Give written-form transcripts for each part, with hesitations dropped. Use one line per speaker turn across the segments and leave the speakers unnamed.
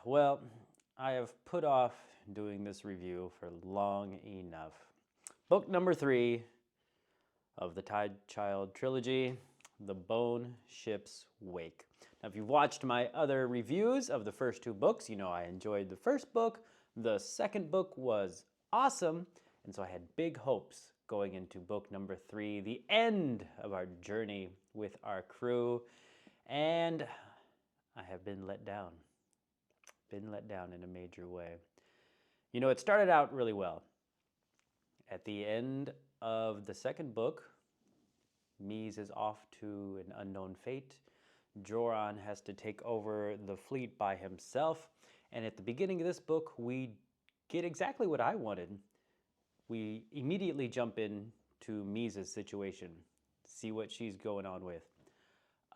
Well, I have put off doing this review for long enough. Book number 3 of the Tide Child Trilogy, The Bone Ship's Wake. Now, if you've watched my other reviews of the first 2 books, you know I enjoyed the first book. The second book was awesome, and so I had big hopes going into book number 3, the end of our journey with our crew, and I have been let down. Been let down in a major way. You know, it started out really well. At the end of the second book, Mies is off to an unknown fate. Joran has to take over the fleet by himself. And at the beginning of this book, we get exactly what I wanted. We immediately jump into Mies's situation, see what she's going on with.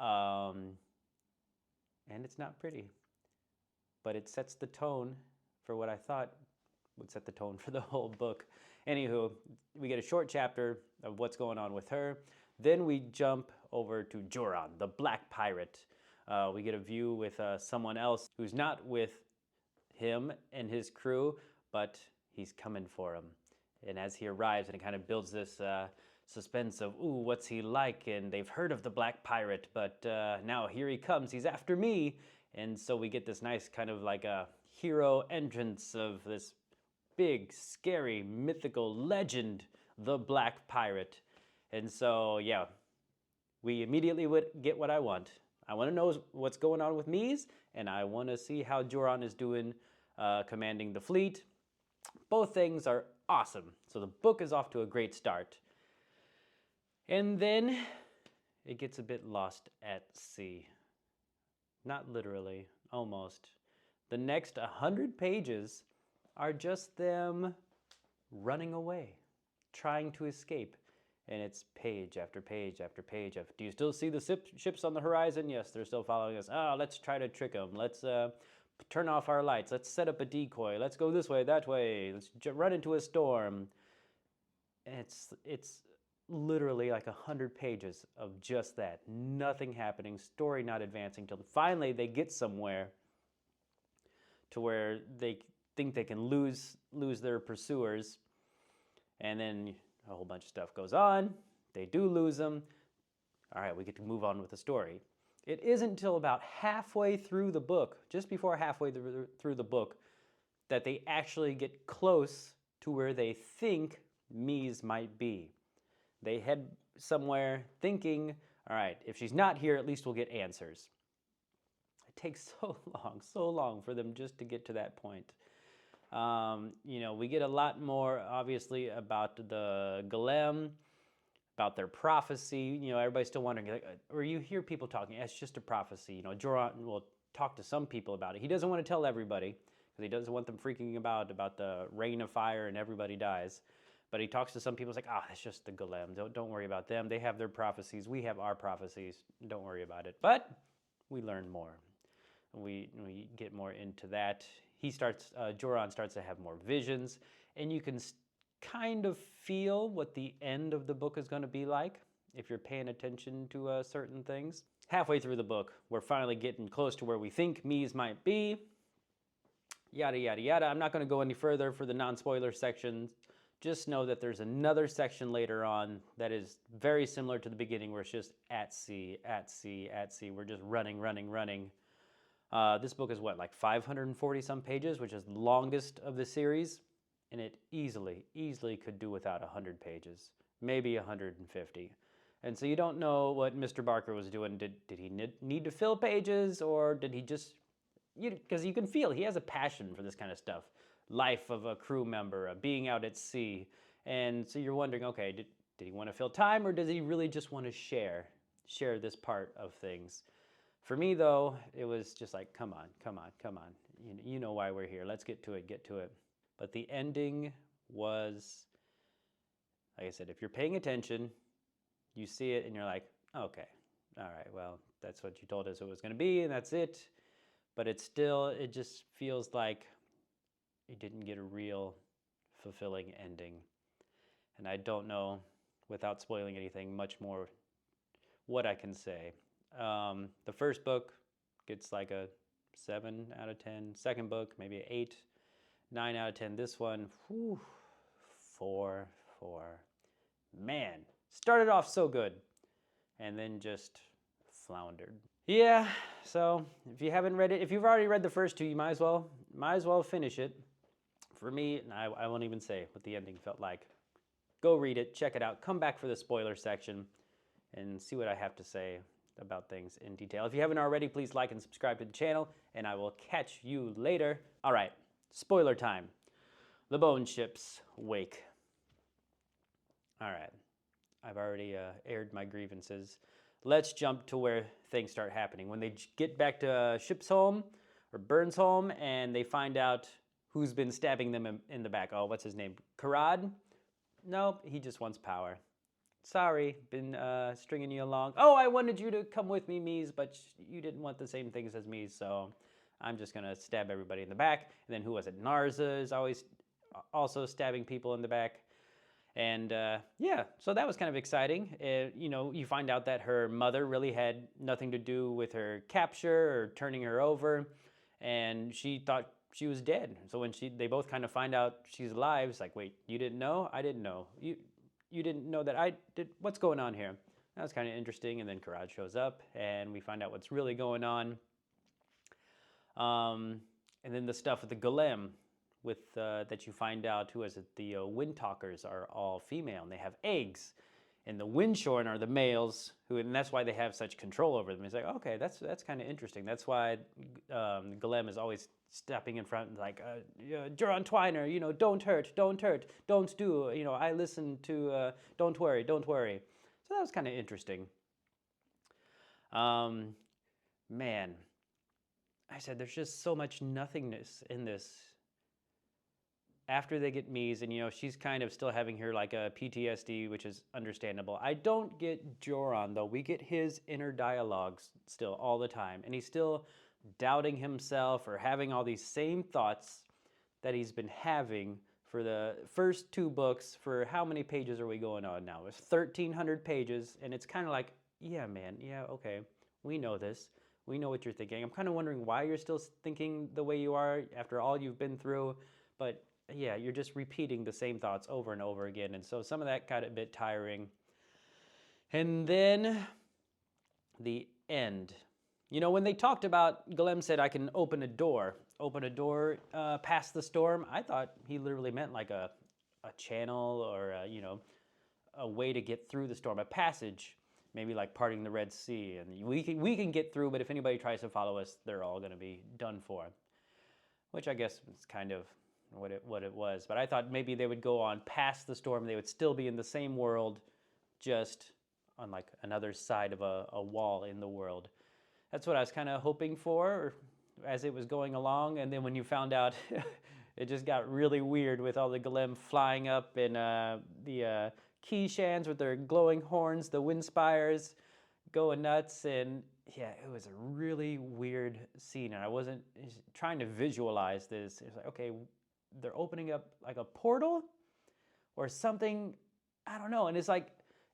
And it's not pretty. But it sets the tone for what I thought would set the tone for the whole book. Anywho, we get a short chapter of what's going on with her. Then we jump over to Joran, the Black Pirate. We get a view with someone else who's not with him and his crew, but he's coming for him. And as he arrives, and it kind of builds this suspense of, ooh, what's he like? And they've heard of the Black Pirate, but now here he comes, he's after me. And so we get this nice kind of like a hero entrance of this big, scary, mythical legend, the Black Pirate. And so, yeah, we immediately would get what I want. I want to know what's going on with Mies, and I want to see how Joran is doing commanding the fleet. Both things are awesome. So the book is off to a great start. And then it gets a bit lost at sea. Not literally, almost. The next 100 pages are just them running away, trying to escape. And it's page after page after page of, do you still see the ships on the horizon? Yes, they're still following us. Oh, let's try to trick them. Let's turn off our lights. Let's set up a decoy. Let's go this way, that way. Let's run into a storm. And it's literally like 100 pages of just that. Nothing happening, story not advancing till finally they get somewhere to where they think they can lose their pursuers, and then a whole bunch of stuff goes on. They do lose them. All right, we get to move on with the story. It isn't until about halfway through the book, just before halfway through the book, that they actually get close to where they think Mies might be. They head somewhere thinking, all right, if she's not here, at least we'll get answers. It takes so long for them just to get to that point. You know, we get a lot more, obviously, about the Golem, about their prophecy. You know, everybody's still wondering, like, or you hear people talking, it's just a prophecy. You know, Joran will talk to some people about it. He doesn't want to tell everybody, because he doesn't want them freaking about the rain of fire and everybody dies. But he talks to some people, it's like, it's just the Golem. Don't worry about them. They have their prophecies. We have our prophecies. Don't worry about it. But we learn more. We get more into that. Joran starts to have more visions, and you can kind of feel what the end of the book is going to be like if you're paying attention to certain things. Halfway through the book, we're finally getting close to where we think Mies might be. Yada, yada, yada. I'm not going to go any further for the non-spoiler sections. Just know that there's another section later on that is very similar to the beginning, where it's just at sea, at sea, at sea. We're just running. This book is what, like 540 some pages, which is the longest of the series, and it easily could do without 100 pages, maybe 150. And so you don't know what Mr. Barker was doing. Did he need to fill pages, or did he just, because you can feel he has a passion for this kind of stuff. Life of a crew member, being out at sea. And so you're wondering, okay, did he want to fill time, or does he really just want to share this part of things? For me, though, it was just like, come on. You know why we're here. Let's get to it. But the ending was, like I said, if you're paying attention, you see it and you're like, okay, all right, well, that's what you told us it was going to be, and that's it. But it just feels like it didn't get a real fulfilling ending. And I don't know, without spoiling anything, much more what I can say. The first book gets like a 7 out of 10. Second book, maybe 8, 9 out of 10. This one, whew, 4, 4. Man, started off so good and then just floundered. Yeah, so if you haven't read it, if you've already read the first two, you might as well finish it. For me, I won't even say what the ending felt like. Go read it, check it out, come back for the spoiler section and see what I have to say about things in detail. If you haven't already, please like and subscribe to the channel, and I will catch you later. All right, spoiler time. The Bone Ship's wake. All right, I've already aired my grievances. Let's jump to where things start happening. When they get back to Ship's home, or Burns' home, and they find out who's been stabbing them in the back. Oh, what's his name? Karad? Nope, he just wants power. Sorry, been stringing you along. Oh, I wanted you to come with me, Mies, but you didn't want the same things as me, so I'm just gonna stab everybody in the back. And then who was it? Narza is always also stabbing people in the back. And yeah, so that was kind of exciting. You know, you find out that her mother really had nothing to do with her capture or turning her over, and she thought she was dead. So when they both kind of find out she's alive, it's like, wait, you didn't know? I didn't know. You didn't know that I did? What's going on here? That was kind of interesting. And then Karad shows up, and we find out what's really going on. And then the stuff with the Golem, with that you find out, who is it? The Windtalkers are all female, and they have eggs. And the Windshorn are the males, and that's why they have such control over them. It's like, okay, that's kind of interesting. That's why Golem is always stepping in front, like, Juron Twiner, you know, don't hurt, don't do, you know, I listen to, don't worry. So that was kind of interesting. Man, I said there's just so much nothingness in this. After they get Mies, and you know, she's kind of still having her like a PTSD, which is understandable. I don't get Joran though. We get his inner dialogues still all the time, and he's still doubting himself or having all these same thoughts that he's been having for the first two books. For how many pages are we going on now? It's 1,300 pages, and it's kind of like, yeah, man, yeah, okay, we know this. We know what you're thinking. I'm kind of wondering why you're still thinking the way you are after all you've been through, but yeah, you're just repeating the same thoughts over and over again. And so some of that got a bit tiring. And then the end. You know, when they talked about, Golem said, I can open a door past the storm. I thought he literally meant like a channel or, you know, a way to get through the storm, a passage, maybe like parting the Red Sea. And we can get through, but if anybody tries to follow us, they're all going to be done for. Which I guess is kind of what it was. But I thought maybe they would go on past the storm. They would still be in the same world, just on like another side of a wall in the world. That's what I was kind of hoping for as it was going along. And then when you found out, it just got really weird with all the Golem flying up, and the Kishans with their glowing horns, the Windspires going nuts. And yeah, it was a really weird scene, and I wasn't trying to visualize this. It was like, okay, they're opening up like a portal or something, I don't know. And it's like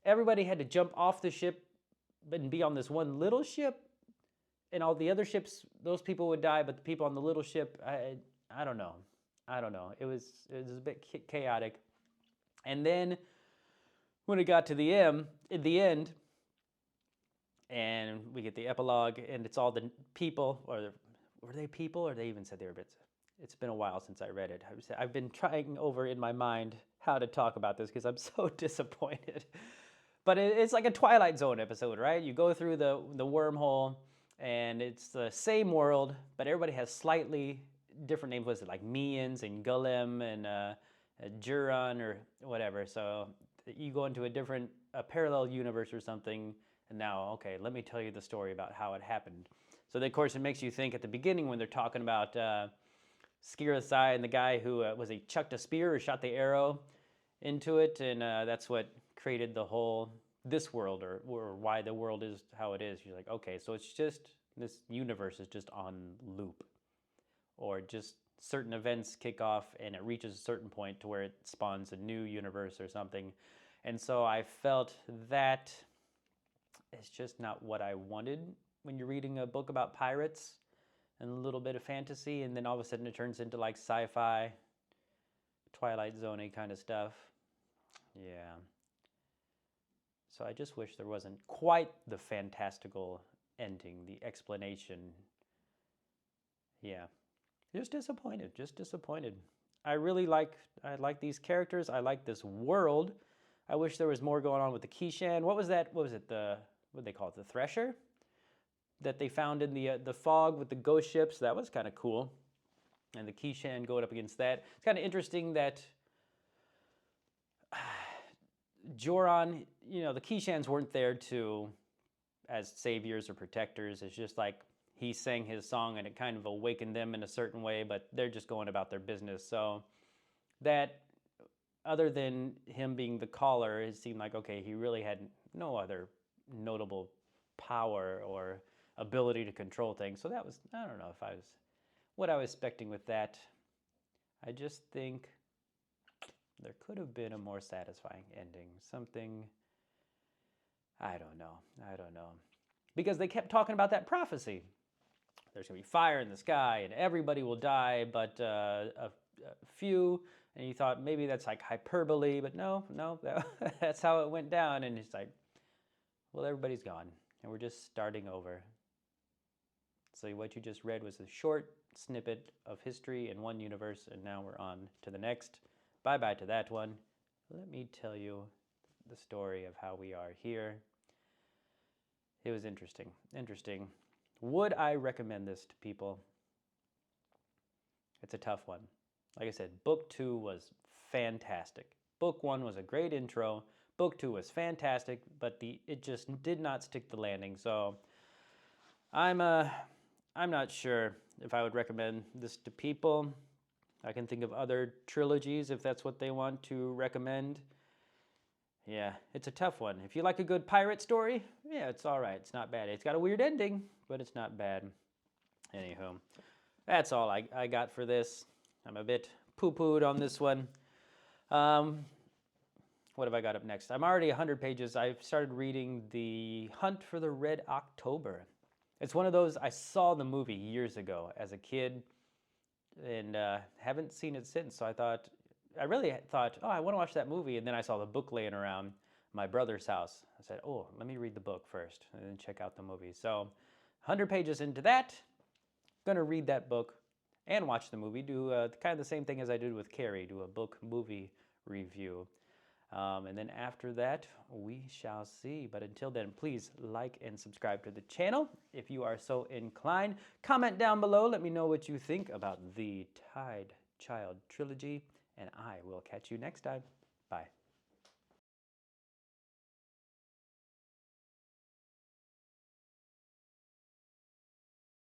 everybody had to jump off the ship and be on this one little ship, and all the other ships, those people would die, but the people on the little ship, I don't know. It was a bit chaotic. And then when it got to the end, and we get the epilogue, and it's all the people, or were they people, or they even said they were bits? It's been a while since I read it. I've been trying over in my mind how to talk about this because I'm so disappointed. But it's like a Twilight Zone episode, right? You go through the wormhole, and it's the same world, but everybody has slightly different names. Was it like Mians and Golem and Juron or whatever? So you go into a parallel universe or something, and now, okay, let me tell you the story about how it happened. So then, of course, it makes you think at the beginning when they're talking about Skirasai and the guy who he chucked a spear or shot the arrow into it, and that's what created this world, or why the world is how it is. You're like, okay, so it's just, this universe is just on loop, or just certain events kick off and it reaches a certain point to where it spawns a new universe or something. And so I felt that it's just not what I wanted when you're reading a book about pirates. and a little bit of fantasy, and then all of a sudden it turns into like sci-fi, Twilight Zone-y kind of stuff. Yeah. So I just wish there wasn't quite the fantastical ending, the explanation. Yeah. Just disappointed, just disappointed. I like these characters. I like this world. I wish there was more going on with the Keyshan. What was that? What was it? What did they call it? The Thresher that they found in the fog with the ghost ships. That was kind of cool. And the Keyshan going up against that. It's kind of interesting that Joran, the Keyshans weren't there as saviors or protectors. It's just like he sang his song and it kind of awakened them in a certain way, but they're just going about their business. So that, other than him being the caller, it seemed like, okay, he really had no other notable power or ability to control things. So that was, I don't know if what I was expecting with that. I just think there could have been a more satisfying ending. Something, I don't know. Because they kept talking about that prophecy. There's going to be fire in the sky and everybody will die, but a few. And you thought maybe that's like hyperbole, but no, that's how it went down. And it's like, well, everybody's gone and we're just starting over. So what you just read was a short snippet of history in one universe, and now we're on to the next. Bye-bye to that one. Let me tell you the story of how we are here. It was interesting. Would I recommend this to people? It's a tough one. Like I said, book 2 was fantastic. Book 1 was a great intro. Book 2 was fantastic, but it just did not stick the landing. So I'm not sure if I would recommend this to people. I can think of other trilogies if that's what they want to recommend. Yeah, it's a tough one. If you like a good pirate story, yeah, it's all right. It's not bad. It's got a weird ending, but it's not bad. Anywho, that's all I got for this. I'm a bit poo-pooed on this one. What have I got up next? I'm already 100 pages. I've started reading The Hunt for the Red October. It's one of those, I saw the movie years ago as a kid and haven't seen it since. So I really thought, oh, I want to watch that movie. And then I saw the book laying around my brother's house. I said, oh, let me read the book first and then check out the movie. So 100 pages into that, going to read that book and watch the movie. Do kind of the same thing as I did with Carrie, do a book movie review. And then after that, we shall see. But until then, please like and subscribe to the channel if you are so inclined. Comment down below. Let me know what you think about the Tide Child Trilogy. And I will catch you next time. Bye.